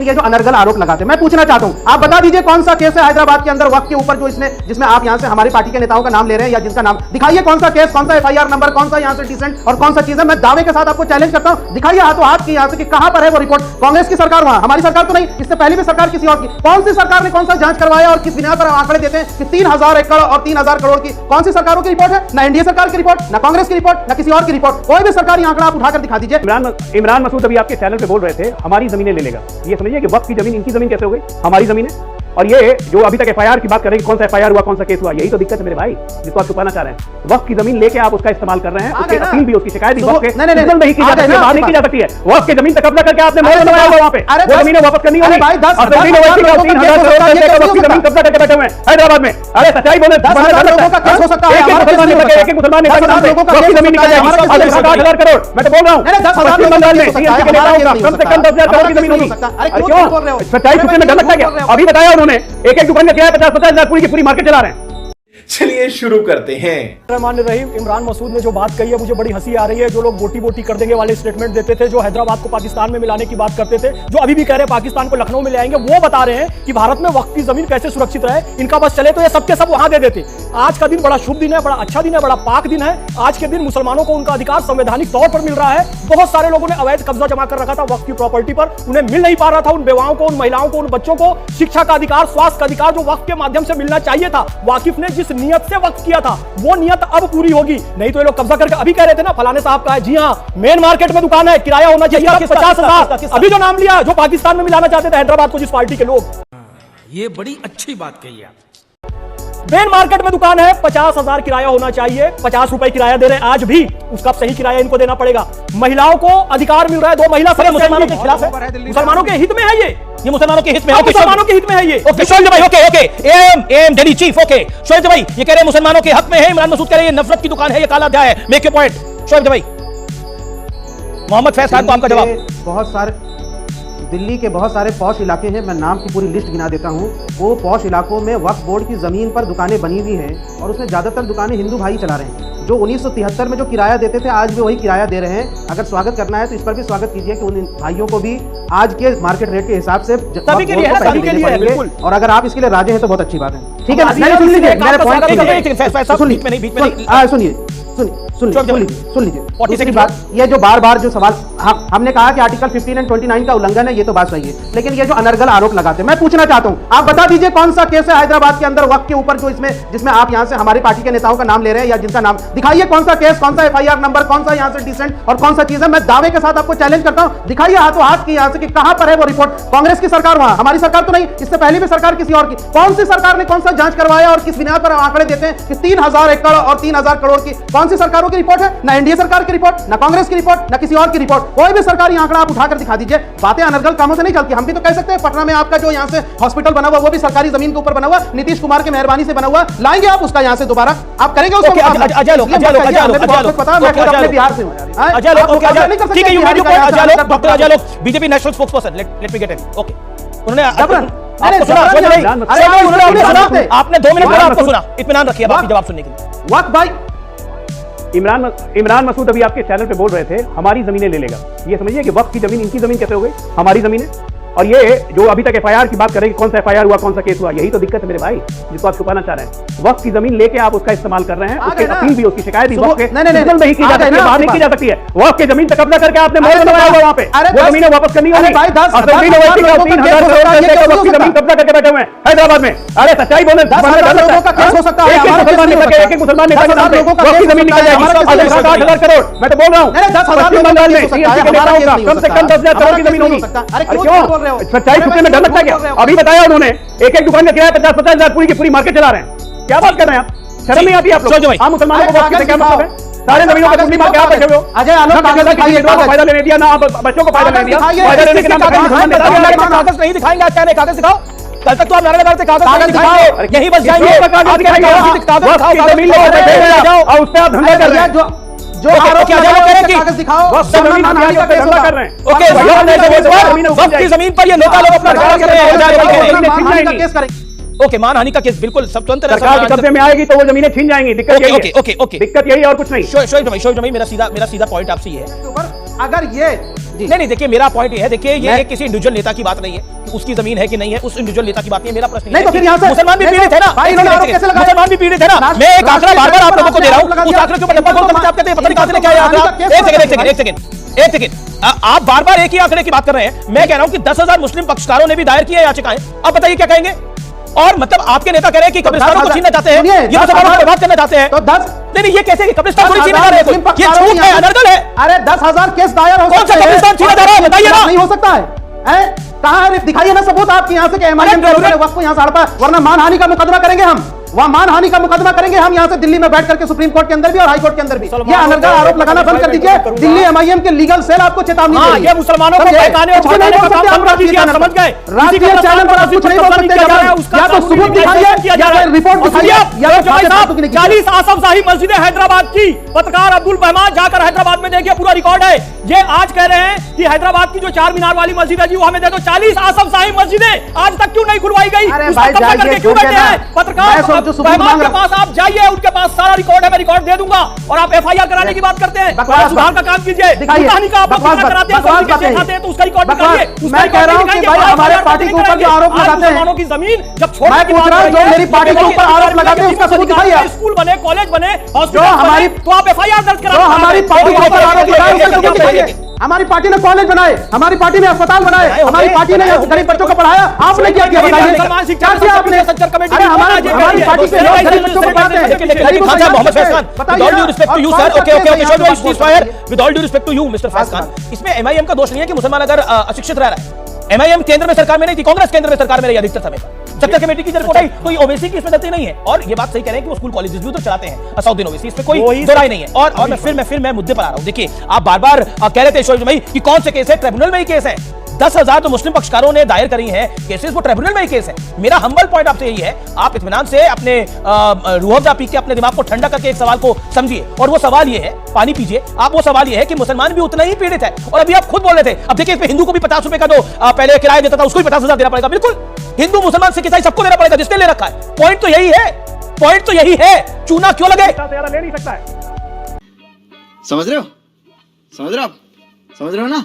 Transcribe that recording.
ये जो अनर्गल आरोप लगाते हैं, मैं पूछना चाहता हूं, आप बता दीजिए कौन सा केस है हैदराबाद के अंदर वक्त के ऊपर जो जिसमें आप यहां से हमारी पार्टी के नेताओं का नाम ले रहे हैं या जिसका नाम दिखाइए, कौन सा केस, कौन सा एफआईआर नंबर, कौन सा यहां से डिसेंट और कौन सा चीज है। मैं दावे के साथ आपको चैलेंज करता हूं, दिखाइए हाथों हाथ की यहां से कि कहां पर है वो रिपोर्ट। कांग्रेस की सरकार वहां, हमारी सरकार तो नहीं, इससे पहले भी सरकार किसी और की, कौन सी सरकार ने कौन सा जांच करवाया और किस बिना पर आंकड़े देते हैं कि 3000 एकड़ और 3000 करोड़ की कौन सी सरकारों की रिपोर्ट है? ना एनडीए सरकार की रिपोर्ट, ना कांग्रेस की रिपोर्ट, ना किसी और की रिपोर्ट, कोई भी सरकारी आंकड़ा आप उठाकर दिखा दीजिए। इमरान मसूद अभी आपके चैनल पे बोल रहे थे हमारी जमीनें ले लेगा। ये समझिए कि वक्त की जमीन इनकी जमीन कैसे हो गई, हमारी जमीन है। और ये जो अभी तक एफआईआर की बात कर रहे हैं, कौन सा एफआईआर हुआ, कौन सा केस हुआ, यही तो दिक्कत है मेरे भाई, जिसको आप छुपाना चाह रहे हैं। वक्त की जमीन लेके आप उसका इस्तेमाल कर रहे हैं, उसकी अपील भी, उसकी शिकायत भी वक्त के नहीं की जा सकती है, बाहर नहीं की जा सकती है। वक्त की जमीन तक कब्जा करके आपने मोहर लगाया हुआ वहां पे, वो जमीनें वापस करनी होगी। और 3,000 करोड़ की जमीन कब्जा करके बैठे हुए हैं हैदराबाद में। अरे सच्चाई बोले, एक मुसलमान जमीन निकल जाएगी 8,000 करोड़। मैं तो बोल रहा हूँ पश्चिम बंगाल में टीएमसी के नेताओं का कम से कम 10,000 करोड़ की जमीन होगी। क्यों सच्चाई पूछने में डर लगता है क्या? अभी बताया उन्होंने, एक दुकान का किराया 50,000 पूरी की पूरी मार्केट चला रहे हैं। चलिए शुरू करते हैं। रहमान रहीम, इमरान मसूद ने जो बात कही है मुझे बड़ी हंसी आ रही है। जो लोग बोटी बोटी कर देंगे वाले स्टेटमेंट देते थे, जो हैदराबाद को पाकिस्तान में मिलाने की बात करते थे, जो अभी भी कह रहे हैं पाकिस्तान को लखनऊ में ले आएंगे, वो बता रहे हैं कि भारत में वक्त की जमीन कैसे सुरक्षित रहे। इनका बस चले तो ये सबके सब वहां दे देते। आज का दिन बड़ा शुभ दिन है, बड़ा अच्छा दिन है, बड़ा पाक दिन है। आज के दिन मुसलमानों को उनका अधिकार संवैधानिक तौर पर मिल रहा है। बहुत सारे लोगों ने अवैध कब्जा जमा कर रखा था वक्त की प्रॉपर्टी पर, उन्हें मिल नहीं पा रहा था। उन बेवाओं को, उन महिलाओं को, उन बच्चों को शिक्षा का अधिकार, स्वास्थ्य का अधिकार जो वक्त के माध्यम से मिलना चाहिए था, वाकिफ ने जिस नियत से वक्त किया था वो नियत अब पूरी होगी। नहीं तो ये लोग कब्जा करके, अभी कह रहे थे ना फलाने साहब का है, जी हां, मेन मार्केट में दुकान है, किराया होना चाहिए 50,000। अभी जो नाम लिया, जो पाकिस्तान में मिलाना चाहते थे हैदराबाद को जिस पार्टी के लोग, ये बड़ी अच्छी बात कही आप। मेन मार्केट में दुकान है, 50,000 किराया होना चाहिए, 50 रुपए किराया दे रहे हैं आज भी, उसका सही किराया इनको देना पड़ेगा। महिलाओं को अधिकार मिल रहा है, 2 महिला मुसलमानों के खिलाफ है, मुसलमानों के हित में है ये मुसलमानों के हित में है, मुसलमानों के हित में है ये। ओके शोएब भाई, okay M Delhi chief, okay Shoaib भाई ये कह रहे हैं मुसलमानों के हक में है, इमरान मसूद कह रहे हैं ये नफरत की दुकान है, ये काला अध्याय है। मेक योर पॉइंट शोएब भाई। मोहम्मद फैज खान को आपका जवाब। बहुत सारे दिल्ली के बहुत सारे पॉश इलाके हैं, मैं नाम की पूरी लिस्ट गिना देता हूं। वो पॉश इलाकों में वक्फ बोर्ड की ज़मीन पर दुकानें बनी हुई हैं और उसमें ज़्यादातर दुकानें हिंदू भाई चला रहे हैं, जो 1973 में जो किराया देते थे आज भी वही किराया दे रहे हैं। अगर स्वागत करना है तो इस पर भी स्वागत कीजिए कि उन भाइयों को भी आज के मार्केट रेट के हिसाब से सभी के लिए है, सभी के लिए है, बिल्कुल। और अगर आप इसके लिए राजी हैं तो बहुत अच्छी बात है। ठीक है, सुन लीजिए। दूसरी बात, ये जो बार बार जो सवाल हमने कहा कि आर्टिकल 15 और 29 का उल्लंघन है, ये तो बात सही है, लेकिन ये जो अनर्गल आरोप लगाते हैं, मैं पूछना चाहता हूं, आप बता दीजिए कौन सा केस है हैदराबाद के अंदर वक्त के ऊपर जो जिसमें आप यहां से हमारी पार्टी के नेताओं का नाम ले रहे हैं या जिनका नाम दिखाइए, कौन सा केस, कौन सा एफआईआर नंबर, कौन सा यहां से डिसेंट और कौन सा चीज है। मैं दावे के साथ आपको चैलेंज करता हूं, दिखाइए हाथों हाथ की यहां से कि कहां पर है वो रिपोर्ट। कांग्रेस की सरकार वहां, हमारी सरकार तो नहीं, इससे पहले भी सरकार किसी और की, कौन सी सरकार ने कौन सा जांच करवाया और किस बिना पर आंकड़े देते हैं कि 3000 एकड़ और 3000 करोड़ की कौन सी सरकारों की रिपोर्ट है? ना एनडीए सरकार की रिपोर्ट, ना कांग्रेस की रिपोर्ट, ना किसी और की रिपोर्ट, कोई भी सरकारी आंकड़ा आप उठाकर दिखा दीजिए। बातें अनर्गल कामों से नहीं चलती। हम भी तो कह सकते हैं पटना में आपका जो यहाँ से हॉस्पिटल बना हुआ वो भी सरकारी जमीन के ऊपर बना हुआ, नीतीश कुमार की मेहरबानी से बना हुआ, लाएंगे आप उसका यहाँ से दोबारा, आप करेंगे उसको? बिहार से BJP national spokesperson, let me get it. Okay, उन्होंने आपने 2 मिनट बोला, आपको सुना, इत्मीनान रखिए अब आपकी जवाब सुनने के लिए। वक्त भाई, इमरान मसूद अभी आपके चैनल पे बोल रहे थे हमारी जमीनें ले लेगा। ये समझिए कि वक्त की जमीन इनकी जमीन कैसे हो गई, हमारी जमीन है। और ये जो अभी तक एफआईआर की बात कर रहे हैं, कौन सा एफआईआर हुआ, कौन सा केस हुआ, यही तो दिक्कत है मेरे भाई, जिसको आप छुपाना चाह रहे हैं। वक्त की जमीन लेके आप उसका इस्तेमाल कर रहे हैं, उसकी अपील भी, उसकी शिकायत भी वक्त के नहीं की जा सकती है, बाहर नहीं की जा सकती है। वक्त की जमीन तक कब्जा करके आपने मोहर लगाया हुआ वहां पे, वो जमीनें वापस करनी होगी। 3,000 करोड़ की जमीन कब्जा करके बैठे हुए हैं हैदराबाद में। अरे सच्चाई बोले, एक मुसलमान वक्त की जमीन निकल जाएगी 8,000 करोड़। मैं तो बोल रहा हूँ पश्चिम बंगाल में टीएमसी के नेताओं का कम से कम 10,000 करोड़ की जमीन होगी। सच्चाई पूछने में डर लगता है क्या? अभी बताया उन्होंने, एक दुकान का किराया 50,000 पूरी की पूरी मार्केट चला रहे हैं। क्या बात कर रहे हैं आप? शर्म नहीं आती आप लोग? आप मुसलमानों को वक्त क्या मतलब है? सारे जमीनों पर मुस्लिम आप बैठे हुए हो। अजय आलोक फायदा लेने दिया, ना आप बच्चों को फायदा लेने दिया, फायदा लेने के नाम पर कागज नहीं दिखाएंगे आज, क्या कागज दिखाओ? कल तक तो आप नारे लगाते कागज दिखाओ, यही बस जाएंगे। और उस पर आप धंधा कर रहे हैं, जो आरोप कागज दिखाओ, वक्त की जमीन पर ये लोग अपना कर रहे हैं। ओके, मानहानि का केस बिल्कुल स्वतंत्र सरकार के कब्जे में आएगी तो वो जमीनें छीन जाएंगी। दिक्कत यही है, ओके दिक्कत यही है और कुछ नहीं। शोएब भाई मेरा सीधा पॉइंट आपसे ये है, अगर ये नहीं देखिए, मेरा पॉइंट ये है, देखिए ये मैं- किसी इंडिविजुअल नेता की बात नहीं है कि उसकी जमीन है कि नहीं है, उस इंडिविजुअल नेता की बात नहीं है। मेरा प्रश्न नहीं ये तो है फिर कि यहाँ से मुसलमान भी पीड़ित है ना भाई, इन्होंने आरोप कैसे लगाया? मुसलमान भी पीड़ित है ना। राष्ट्र- मैं एक आंकड़ा राष्ट्रीय बार-बार आप चैनल लोगों को पर दे रहा आपने हूं, उस आरोप आंकड़े के ऊपर लगा डब्बा दिया। खोल कर आप कहते हैं पता नहीं कहां से लेके आए आप। एक सेकंड आप बार-बार एक ही आंकड़े की बात कर रहे हैं। मैं कह रहा हूं कि 10,000 मुस्लिम पक्षकारों ने भी दायर की है याचिकाएं। अब बताइए क्या कहेंगे? और मतलब आपके नेता कह रहे हैं कि कब्रिस्तानों को छीनना चाहते हैं, सुनिए, ये मुसलमानों को बर्बाद करना चाहते हैं। तो 10 नहीं ये कैसे कि कब्रिस्तान थोड़ी छीनने जा रहे हैं कोई? ये झूठ है, अनर्गल है। अरे 10,000 केस दायर हो कौन सा सकते हैं। कब्रिस्तान छीना जा रहा है? बताइए ना। नहीं हो सकता है कहां है? दिखाइए ना सबूत आपके यहाँ से कि एमआईएम के वक्त को यहाँ से हड़पा, वरना मानहानि का मुकदमा करेंगे हम। वहां मानहानि का मुकदमा करेंगे हम यहाँ से दिल्ली में बैठ करके, सुप्रीम कोर्ट के अंदर भी और हाई कोर्ट के अंदर भी। ये अनर्गल आरोप लगाना बंद कर दीजिए। दिल्ली एमआईएम के लीगल सेल आपको चेतावनी दे रही है। ये मुसलमानों को बहकाने और भड़काने का काम बंद कर दीजिए, आप समझ गए? राष्ट्रीय चैनल पर आप कुछ नहीं बोल सकते, या तो सबूत दिखाइए या फिर रिपोर्ट दिखाइए या फिर फांसी फांसी की नहीं कीजिए। 40 आसफ शाही मस्जिदें हैदराबाद की, पत्रकार अब्दुल रहमान जाकर हैदराबाद में देखिए, पूरा रिकॉर्ड है। ये आज कह रहे हैं कि हैदराबाद की जो 4 मीनार वाली मस्जिद है जी, वो हमें दे दो। 40 आसफ शाही मस्जिदें आज तक क्यों नहीं खुलवाई गई? अरे उसका भाई कब्जा जाइए, करके क्यों जो बैठे कहना हैं? है। पत्रकार मैं सोचो सबूत रहमान मांग के रहा पास आप जाइए, उनके पास सारा रिकॉर्ड है, मैं रिकॉर्ड दे दूंगा। और आप एफआईआर कराने की बात करते हैं, बकवास सुधार का काम कीजिए। दिखाइए। कहानी का आप बकवास कराते हैं, बकवास सब बातें। दिखाते हैं, तो उसका रिकॉर्ड बकवास। दिखाइए। उसका मैं कह रिकॉर्ड रहा हूं कि दिखाइए, भाई आप हमारे FIR पार्टी के ऊपर जो करेंगे। आरोप आज लगाते हैं, मुसलमानों की जमीन जब छोड़ने मैं की पूछ बात रहा हूं, हो जो रही है, मेरी पार्टी के तो ऊपर आरोप लगाते हैं, उसका सबूत दिखाइए आप। स्कूल बने, कॉलेज बने, जो हॉस्पिटल हमारी बने, तो आप एफआईआर दर्ज जो हमारी पार्टी के ऊपर आरोप लगाए उसका सबूत दिखाइए। कराइए। हमारी पार्टी ने कॉलेज बनाए, हमारी पार्टी ने अस्पताल बनाए, हमारी पार्टी ने गरीब बच्चों को पढ़ाया। आपने क्या किया बताइए? क्या किया आपने? अरे हमारी पार्टी के लोग गरीब बच्चों को पढ़ाते हैं। गरीबों को मोहम्मद फैज बताइए Khan, with all due respect to you, sir. Okay, show me ceasefire. With all due respect to you, Mr. Faiz Khan, इसमें एमआईएम का दोष नहीं है कि मुसलमान अगर अशिक्षित रह रहा है। एमआईएम केंद्र में सरकार में नहीं थी, कांग्रेस केंद्र में सरकार में रही अधिकतर समय पर। सेक्टर कमेटी की रिपोर्ट आई, कोई ओवैसी की इसमें गलती नहीं है। और ये बात सही कह रहे हैं कि वो स्कूल कॉलेजेस भी उधर चलाते हैं, असउद्दीन ओवैसी, इसमें कोई दो राय नहीं है। और मैं फिर मुद्दे पर आ रहा हूं। देखिए, आप बार-बार कह रहे थे शोएब भाई कि कौन से केस है, ट्रिब्यूनल में ही केस है। 10,000 तो मुस्लिम पक्षकारों ने दायर करी हैं केसेस, वो ट्रिब्यूनल में ही केस है। मेरा हम्बल पॉइंट आपसे यही है, आप इत्मीनान से अपने रूह अफ़ज़ा पी के अपने दिमाग को ठंडा करके एक सवाल को समझिए। और वो सवाल ये है, पानी पीजिए आप, वो सवाल ये है कि मुसलमान भी उतना ही पीड़ित है। और अभी आप खुद बोल रहे थे, अब देखिए इसमें हिंदू को भी 50 रुपए का जो पहले किराया देता था, उसको भी 50,000 देना पड़ेगा। बिल्कुल, हिंदू मुसलमान सिख ईसाई सबको देना पड़ेगा जिसने ले रखा है। पॉइंट तो यही है, पॉइंट तो यही है। चूना क्यों लगे? ले नहीं सकता है। समझ रहे हो आप? समझ रहे हो ना?